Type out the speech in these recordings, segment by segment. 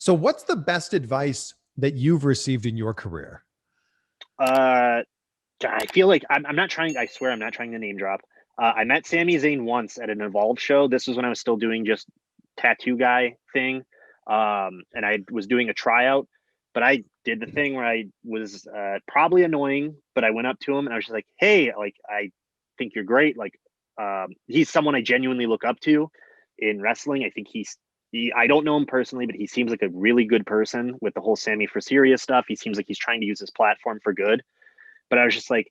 So what's the best advice that you've received in your career? Uh, I feel like I'm not trying. I swear I'm not trying to name drop. I met Sami Zayn once at an Evolve show. This was when I was still doing just tattoo guy thing, and I was doing a tryout. But I did the thing where I was probably annoying, but I went up to him and I was just like, "Hey, like I think you're great. Like, he's someone I genuinely look up to in wrestling. I think I don't know him personally, but he seems like a really good person with the whole Sammy for serious stuff. He seems like he's trying to use his platform for good." But I was just like,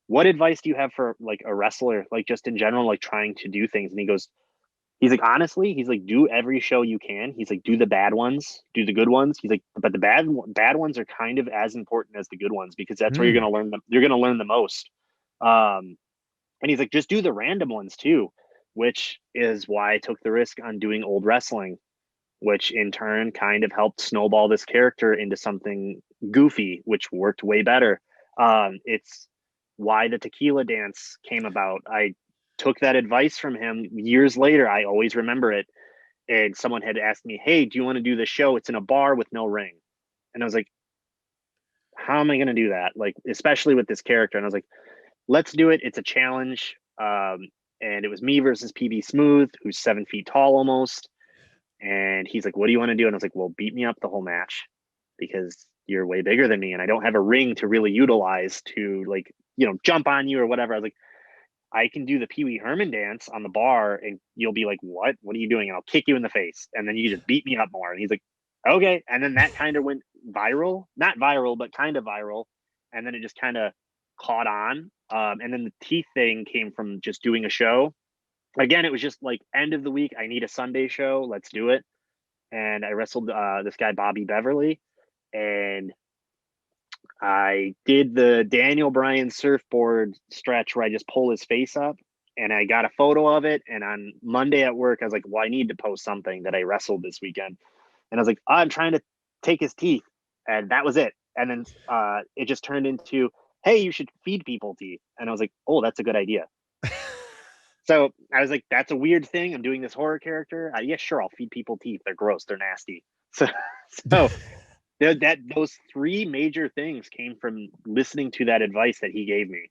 what advice do you have for like a wrestler, like just in general, like trying to do things? And he's like, honestly, he's like, do every show you can. He's like, do the bad ones, do the good ones. He's like, but the bad ones are kind of as important as the good ones because that's where you're Mm. gonna learn them. You're gonna learn the most. Um, and he's like, just do the random ones too, which is why I took the risk on doing old wrestling, which in turn kind of helped snowball this character into something goofy, which worked way better. It's why the tequila dance came about. I took that advice from him years later. I always remember it. And someone had asked me, "Hey, do you want to do the show? It's in a bar with no ring." And I was like, "How am I going to do that? Like, especially with this character?" And I was like, "Let's do it. It's a challenge." And it was me versus PB Smooth, who's 7 feet tall almost. And he's like, "What do you want to do?" And I was like, "Well, beat me up the whole match because you're way bigger than me and I don't have a ring to really utilize to like, jump on you or whatever." I was like, "I can do the Pee Wee Herman dance on the bar and you'll be like, 'What? What are you doing?' And I'll kick you in the face. And then you just beat me up more." And he's like, "Okay." And then that kind of went viral, not viral, but kind of viral. And then it just kind of caught on. And then the teeth thing came from just doing a show. Again, it was just like end of the week. I need a Sunday show. Let's do it. And I wrestled this guy Bobby Beverly, and I did the Daniel Bryan surfboard stretch where I just pull his face up, and I got a photo of it. And on Monday at work, I was like, "Well, I need to post something that I wrestled this weekend," and I was like, "I'm trying to take his teeth," and that was it. And then it just turned into, "Hey, you should feed people teeth," and I was like, "Oh, that's a good idea." So I was like, "That's a weird thing. I'm doing this horror character. Yeah, sure, I'll feed people teeth. They're gross. They're nasty." So, so those three major things came from listening to that advice that he gave me.